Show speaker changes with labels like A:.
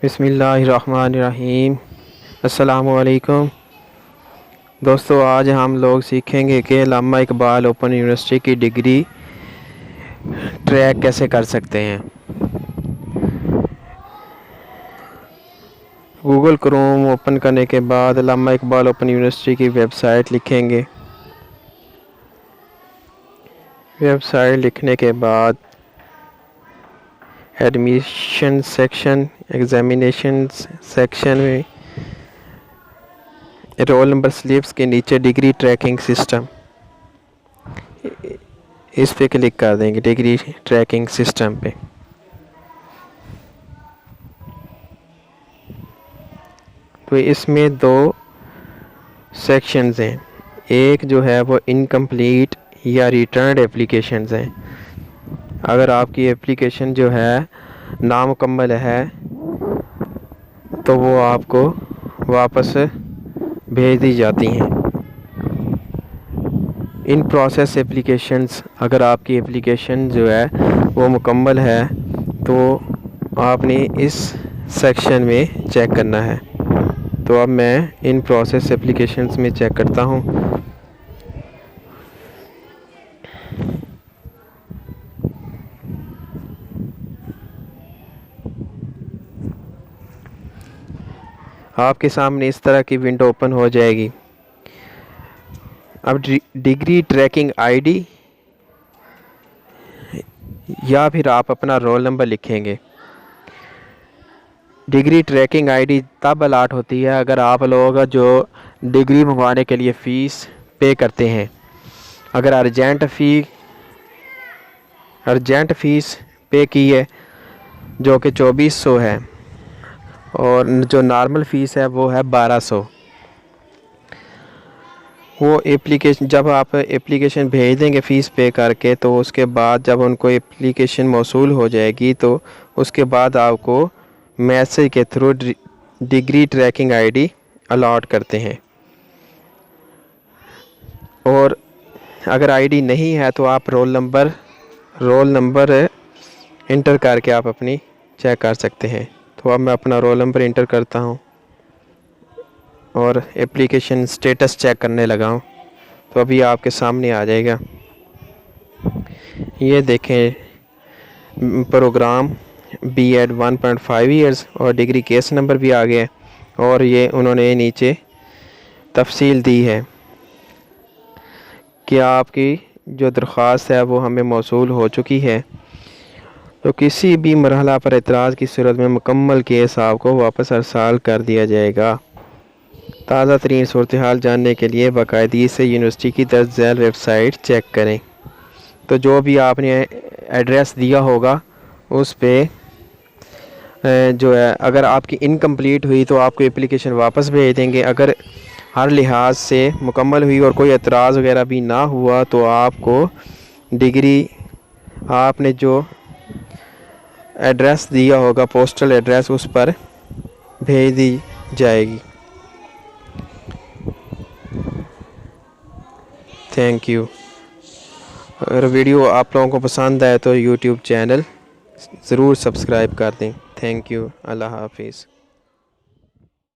A: बिस्मिल्लाहिर्रहमानिर्रहीम। अस्सलामुअलैकुम दोस्तों, आज हम लोग सीखेंगे कि अल्लामा इकबाल ओपन यूनिवर्सिटी की डिग्री ट्रैक कैसे कर सकते हैं। गूगल क्रोम ओपन करने के बाद अल्लामा इकबाल ओपन यूनिवर्सिटी की वेबसाइट लिखेंगे। वेबसाइट लिखने के बाद एडमिशन सेक्शन, एग्जामिनेशन सेक्शन में रोल नंबर स्लिप्स के नीचे डिग्री ट्रैकिंग सिस्टम, इस पे क्लिक कर देंगे। डिग्री ट्रैकिंग सिस्टम पे तो इसमें दो सेक्शंस हैं। एक जो है वो इनकम्प्लीट या रिटर्न्ड एप्लीकेशंस हैं। अगर आपकी एप्लीकेशन जो है नामुकम्मल है तो वो आपको वापस भेज दी जाती हैं। इन प्रोसेस एप्लीकेशंस, अगर आपकी एप्लीकेशन जो है वो मुकम्मल है तो आपने इस सेक्शन में चेक करना है। तो अब मैं इन प्रोसेस एप्लीकेशंस में चेक करता हूँ। आपके सामने इस तरह की विंडो ओपन हो जाएगी। अब डिग्री ट्रैकिंग आईडी या फिर आप अपना रोल नंबर लिखेंगे। डिग्री ट्रैकिंग आईडी तब अलाट होती है अगर आप लोग जो डिग्री मंगवाने के लिए फ़ीस पे करते हैं। अगर अर्जेंट फ़ीस पे की है जो कि 2400 है और जो नॉर्मल फ़ीस है वो है 1200। वो एप्लीकेशन, जब आप एप्लीकेशन भेज देंगे फ़ीस पे करके, तो उसके बाद जब उनको एप्लीकेशन मौसूल हो जाएगी तो उसके बाद आपको मैसेज के through degree tracking ID allot करते हैं। और अगर आईडी नहीं है तो आप रोल नंबर इंटर करके आप अपनी चेक कर सकते हैं। तो अब मैं अपना रोल नंबर इंटर करता हूं और एप्लीकेशन स्टेटस चेक करने लगा हूं। तो अभी आपके सामने आ जाएगा। ये देखें, प्रोग्राम B.Ed 1.5 ईयर्स और डिग्री केस नंबर भी आ गया और ये उन्होंने नीचे तफसील दी है कि आपकी जो दरख्वास्त है वो हमें मौसूल हो चुकी है। तो किसी भी मरहला पर एतराज़ की सूरत में मुकम्मल केस आपको वापस अरसाल कर दिया जाएगा। ताज़ा तरीन सूरत हाल जानने के लिए बाकायदगी से यूनिवर्सिटी की दर्ज झैल वेबसाइट चेक करें। तो जो भी आपने एड्रेस दिया होगा उस पे जो है, अगर आपकी इनकम्प्लीट हुई तो आपको एप्लीकेशन वापस भेज देंगे। अगर हर लिहाज से मुकम्मल हुई और कोई एतराज़ वगैरह भी ना हुआ तो आपको डिग्री, आपने जो एड्रेस दिया होगा, पोस्टल एड्रेस, उस पर भेज दी जाएगी। Thank you. अगर वीडियो आप लोगों को पसंद आए तो यूट्यूब चैनल ज़रूर सब्सक्राइब कर दें। Thank you. अल्लाह हाफिज़।